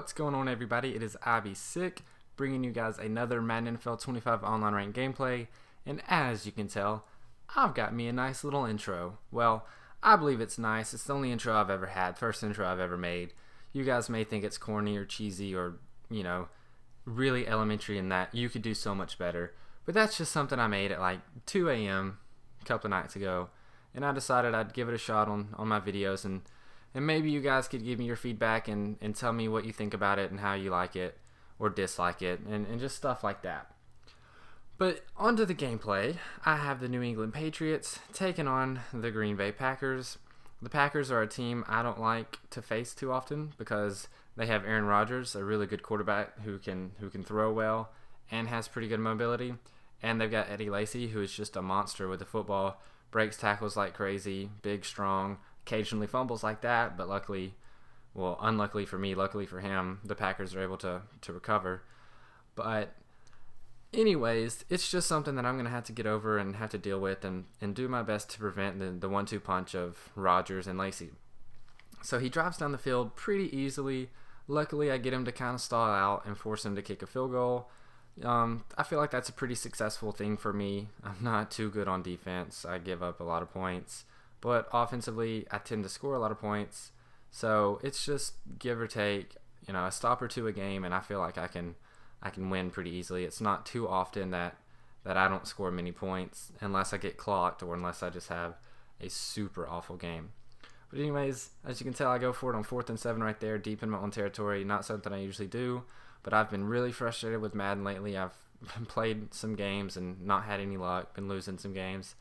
What's going on, everybody? It is Abby Sick, bringing you guys another Madden NFL 25 online ranked gameplay. And as you can tell, I've got me a nice little intro. Well, I believe it's nice. It's the only intro I've ever had, first intro I've ever made. You guys may think it's corny or cheesy or, really elementary in that you could do so much better. But that's just something I made at like 2 a.m. a couple of nights ago. And I decided I'd give it a shot on my videos, and maybe you guys could give me your feedback and tell me what you think about it and how you like it or dislike it and just stuff like that. But onto the gameplay. I have the New England Patriots taking on the Green Bay Packers. The Packers are a team I don't like to face too often because they have Aaron Rodgers, a really good quarterback who can throw well and has pretty good mobility. And they've got Eddie Lacy, who is just a monster with the football, breaks tackles like crazy, big, strong, occasionally fumbles like that, but unluckily for me, luckily for him, the Packers are able to recover. But anyways, it's just something that I'm going to have to get over and have to deal with and do my best to prevent the 1-2 punch of Rodgers and Lacy. So he drives down the field pretty easily. Luckily, I get him to kind of stall out and force him to kick a field goal. I feel like that's a pretty successful thing for me. I'm not too good on defense. I give up a lot of points. But offensively, I tend to score a lot of points. So it's just give or take, a stop or two a game, and I feel like I can win pretty easily. It's not too often that I don't score many points unless I get clocked or unless I just have a super awful game. But anyways, as you can tell, I go for it on 4th and 7 right there, deep in my own territory. Not something I usually do, but I've been really frustrated with Madden lately. I've played some games and not had any luck, been losing some games.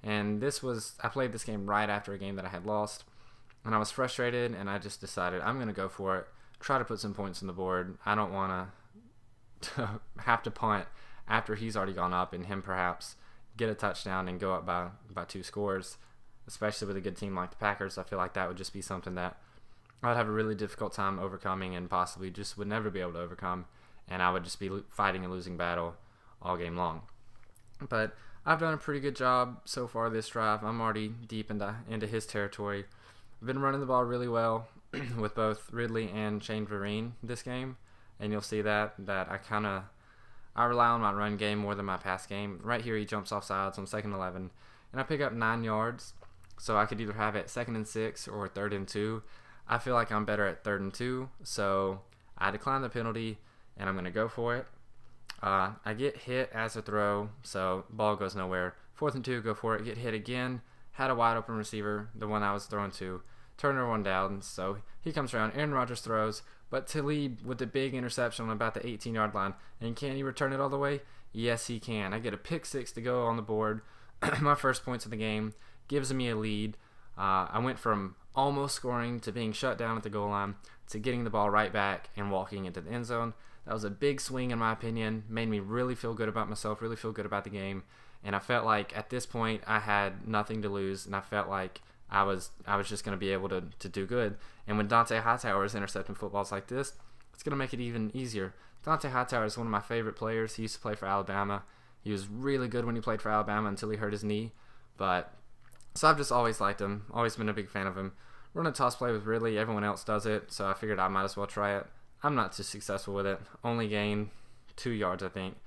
And I played this game right after a game that I had lost, and I was frustrated, and I just decided I'm going to go for it, try to put some points on the board. I don't want to have to punt after he's already gone up and him perhaps get a touchdown and go up by 2 scores, especially with a good team like the Packers. I feel like that would just be something that I'd have a really difficult time overcoming and possibly just would never be able to overcome, and I would just be fighting a losing battle all game long. But I've done a pretty good job so far this drive. I'm already deep into his territory. I've been running the ball really well with both Ridley and Shane Vereen this game, and you'll see that I rely on my run game more than my pass game. Right here he jumps off sides on 2nd and 11, and I pick up 9 yards, so I could either have it 2nd and 6 or 3rd and 2. I feel like I'm better at 3rd and 2, so I decline the penalty, and I'm going to go for it. I get hit as a throw, so ball goes nowhere. 4th and 2, go for it, get hit again. Had a wide open receiver, the one I was throwing to. Turner one down, so he comes around. Aaron Rodgers throws, but Talib with the big interception on about the 18-yard line. And can he return it all the way? Yes, he can. I get a pick 6 to go on the board. My first points of the game gives me a lead. I went from almost scoring to being shut down at the goal line to getting the ball right back and walking into the end zone. That was a big swing in my opinion, made me really feel good about myself, really feel good about the game, and I felt like at this point I had nothing to lose, and I felt like I was just going to be able to do good. And when Dante Hightower is intercepting footballs like this, it's going to make it even easier. Dante Hightower is one of my favorite players. He used to play for Alabama. He was really good when he played for Alabama until he hurt his knee, so I've just always liked him, always been a big fan of him. Run a toss play with Ridley, everyone else does it, so I figured I might as well try it. I'm not too successful with it. Only gained 2 yards, I think.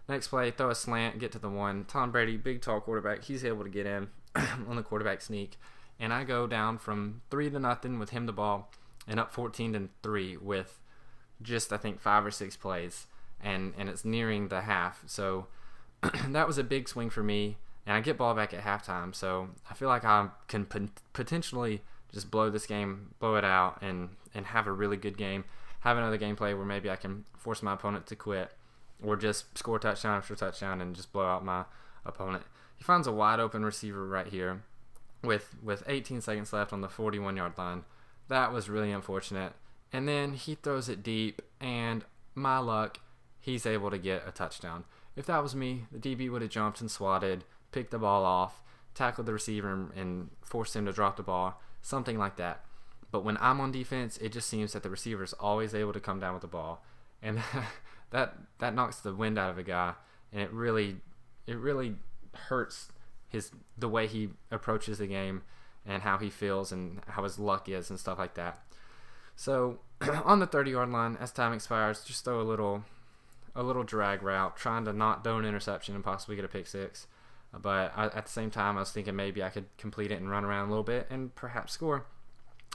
Next play, throw a slant, get to the 1. Tom Brady, big, tall quarterback. He's able to get in on the quarterback sneak. And I go down from 3-0 with him the ball and up 14-3 with just, I think, 5 or 6 plays. And it's nearing the half. So that was a big swing for me. And I get ball back at halftime. So I feel like I can potentially just blow this game, blow it out, and have a really good game. Have another gameplay where maybe I can force my opponent to quit or just score touchdown after touchdown and just blow out my opponent. He finds a wide open receiver right here with 18 seconds left on the 41-yard line. That was really unfortunate. And then he throws it deep, and my luck, he's able to get a touchdown. If that was me, the DB would have jumped and swatted, picked the ball off, tackled the receiver, and forced him to drop the ball, something like that. But when I'm on defense, it just seems that the receiver's always able to come down with the ball, and that knocks the wind out of a guy, and it really hurts the way he approaches the game and how he feels and how his luck is and stuff like that. So on the 30-yard line, as time expires, just throw a little drag route, trying to not throw an interception and possibly get a pick six. At the same time, I was thinking maybe I could complete it and run around a little bit and perhaps score.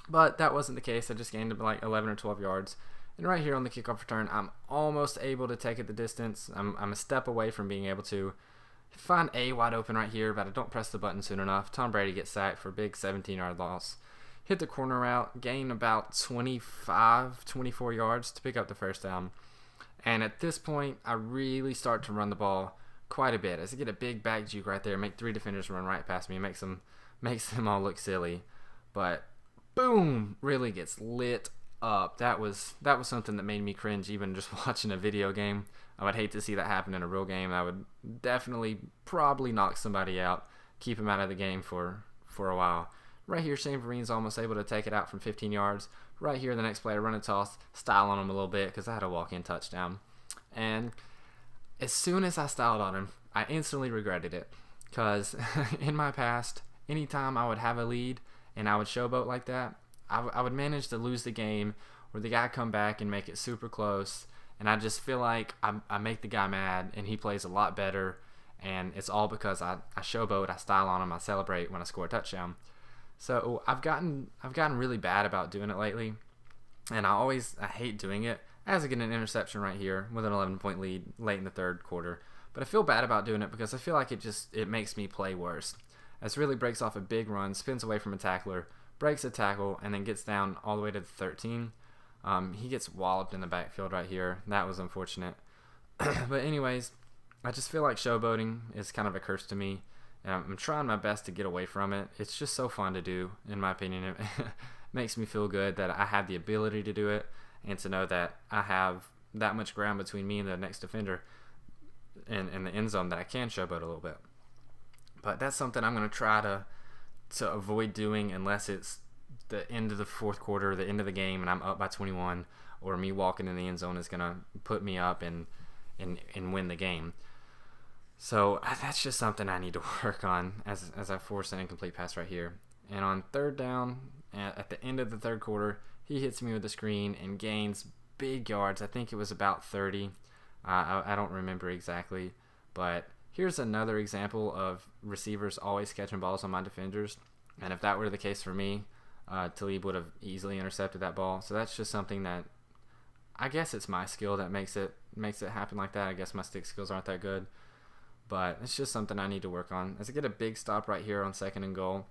But that wasn't the case. I just gained like 11 or 12 yards. And right here on the kickoff return, I'm almost able to take it the distance. I'm a step away from being able to find a wide open right here, but I don't press the button soon enough. Tom Brady gets sacked for a big 17-yard loss. Hit the corner route, gain about 25, 24 yards to pick up the first down. And at this point, I really start to run the ball quite a bit. As I get a big back juke right there, make 3 defenders run right past me, makes them all look silly. But boom, really gets lit up. That was something that made me cringe even just watching a video game. I would hate to see that happen in a real game. I would probably knock somebody out, keep him out of the game for a while. Right here, Shane Vereen's almost able to take it out from 15 yards. Right here, the next play, I run a toss, style on him a little bit because I had a walk-in touchdown. And as soon as I styled on him, I instantly regretted it because in my past, anytime I would have a lead and I would showboat like that, I would manage to lose the game or the guy come back and make it super close. And I just feel like I make the guy mad and he plays a lot better. And it's all because I showboat, I style on him, I celebrate when I score a touchdown. So I've gotten really bad about doing it lately, and I hate doing it. As I get an interception right here with an 11-point lead late in the third quarter, but I feel bad about doing it because I feel like it makes me play worse. As really breaks off a big run, spins away from a tackler, breaks a tackle, and then gets down all the way to the 13. He gets walloped in the backfield right here. That was unfortunate. But anyways, I just feel like showboating is kind of a curse to me. And I'm trying my best to get away from it. It's just so fun to do, in my opinion. It makes me feel good that I have the ability to do it and to know that I have that much ground between me and the next defender in the end zone that I can showboat a little bit. But that's something I'm going to try to avoid doing unless it's the end of the fourth quarter, the end of the game, and I'm up by 21, or me walking in the end zone is going to put me up and win the game. So that's just something I need to work on as I force an incomplete pass right here. And on third down, at the end of the third quarter, he hits me with a screen and gains big yards. I think it was about 30. I don't remember exactly. But here's another example of receivers always catching balls on my defenders. And if that were the case for me, Talib would have easily intercepted that ball. So that's just something that I guess it's my skill that makes it happen like that. I guess my stick skills aren't that good. But it's just something I need to work on. As I get a big stop right here on 2nd and goal,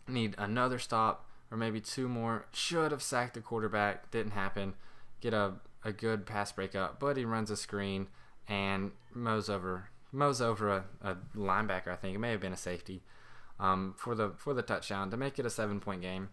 need another stop or maybe 2 more. Should have sacked the quarterback. Didn't happen. Get a good pass breakup, but he runs a screen and mows over a linebacker. I think it may have been a safety for the touchdown to make it a 7-point game.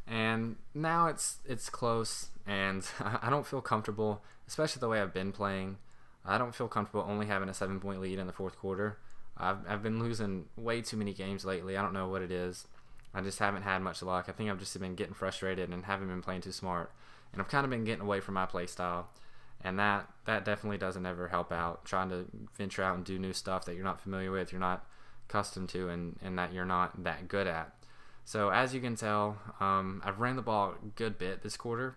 And now it's close, and I don't feel comfortable, especially the way I've been playing. I don't feel comfortable only having a 7-point lead in the fourth quarter. I've been losing way too many games lately. I don't know what it is. I just haven't had much luck. I think I've just been getting frustrated and haven't been playing too smart. And I've kind of been getting away from my play style. And that definitely doesn't ever help out. Trying to venture out and do new stuff that you're not familiar with, you're not accustomed to, and that you're not that good at. So as you can tell, I've ran the ball a good bit this quarter.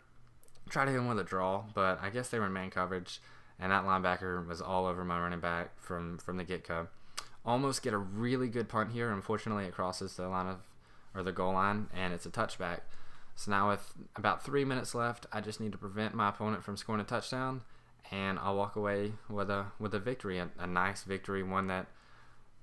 Tried to hit him with a draw, but I guess they were in man coverage. And that linebacker was all over my running back from the get-go. Almost get a really good punt here. Unfortunately, it crosses the goal line, and it's a touchback. So now with about 3 minutes left, I just need to prevent my opponent from scoring a touchdown, and I'll walk away with a victory, a nice victory, one that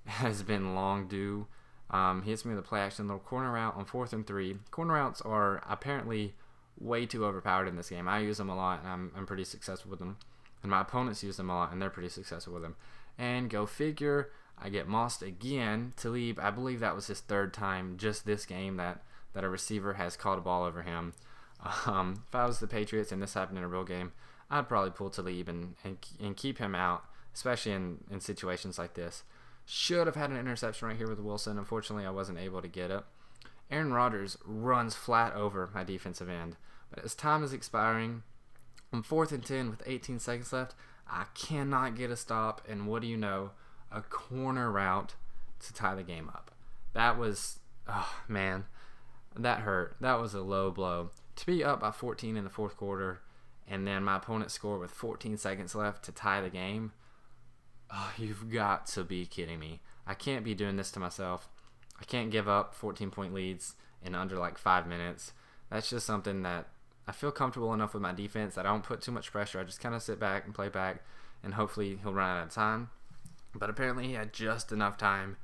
has been long due. He hits me with a play-action little corner route on 4th and 3. Corner routes are apparently way too overpowered in this game. I use them a lot, and I'm pretty successful with them. And my opponents use them a lot, and they're pretty successful with them. And go figure, I get mossed again. Talib, I believe that was his 3rd time just this game that a receiver has caught a ball over him. If I was the Patriots and this happened in a real game, I'd probably pull Talib and keep him out, especially in situations like this. Should have had an interception right here with Wilson. Unfortunately, I wasn't able to get it. Aaron Rodgers runs flat over my defensive end. But as time is expiring, on 4th and 10 with 18 seconds left, I cannot get a stop, and what do you know? A corner route to tie the game up. That was, oh man, that hurt. That was a low blow. to be up by 14 in the fourth quarter, and then my opponent scored with 14 seconds left to tie the game. Oh, you've got to be kidding me. I can't be doing this to myself. I can't give up 14-point leads in under like 5 minutes. That's just something that I feel comfortable enough with my defense that I don't put too much pressure. I just kind of sit back and play back, and hopefully he'll run out of time. But apparently he had just enough time,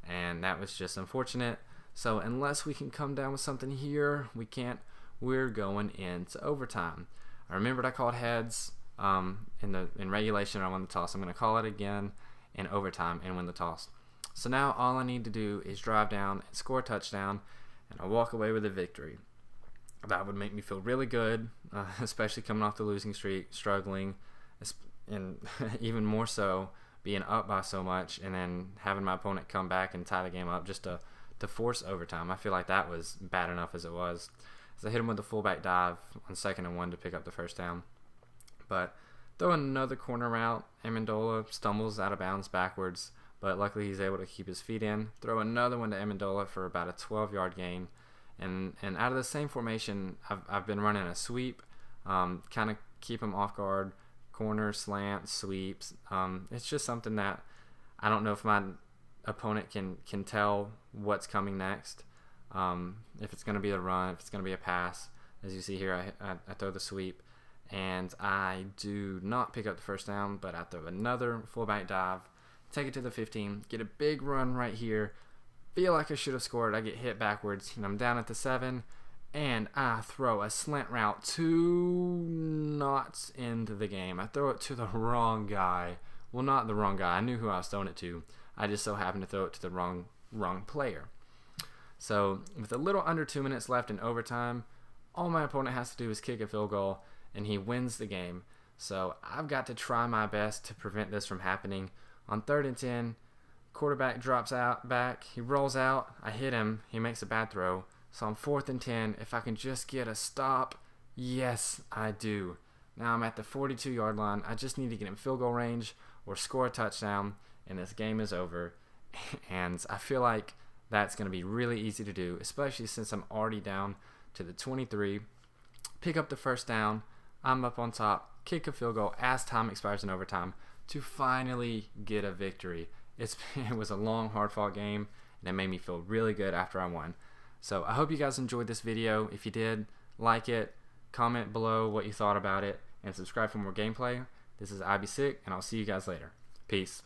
and that was just unfortunate. So unless we can come down with something here, we can't. We're going into overtime. I remembered I called heads in regulation. I won the toss. I'm going to call it again in overtime and win the toss. So now all I need to do is drive down and score a touchdown, and I'll walk away with a victory. That would make me feel really good, especially coming off the losing streak, struggling, and even more so being up by so much, and then having my opponent come back and tie the game up just to force overtime. I feel like that was bad enough as it was. So I hit him with a fullback dive on 2nd and 1 to pick up the first down. But throwing another corner route, Amendola stumbles out of bounds backwards, but luckily he's able to keep his feet in. Throw another one to Amendola for about a 12-yard gain. And out of the same formation, I've been running a sweep, kind of keep him off guard, corner, slant, sweeps. It's just something that I don't know if my opponent can tell what's coming next. If it's going to be a run, if it's going to be a pass. As you see here, I throw the sweep, and I do not pick up the first down, but I throw another fullback dive, take it to the 15, get a big run right here, feel like I should have scored. I get hit backwards, and I'm down at the 7, and I throw a slant route 2 knots into the game. I throw it to the wrong guy. Well, not the wrong guy. I knew who I was throwing it to. I just so happened to throw it to the wrong player. So with a little under 2 minutes left in overtime, all my opponent has to do is kick a field goal, and he wins the game. So I've got to try my best to prevent this from happening. On 3rd and 10, quarterback drops out back. He rolls out. I hit him. He makes a bad throw. So on 4th and 10, if I can just get a stop, yes, I do. Now I'm at the 42-yard line. I just need to get in field goal range or score a touchdown, and this game is over. And I feel like that's going to be really easy to do, especially since I'm already down to the 23. Pick up the first down. I'm up on top. Kick a field goal as time expires in overtime to finally get a victory. It was a long, hard-fought game, and it made me feel really good after I won. So I hope you guys enjoyed this video. If you did, like it, comment below what you thought about it, and subscribe for more gameplay. This is IB Sick, and I'll see you guys later. Peace.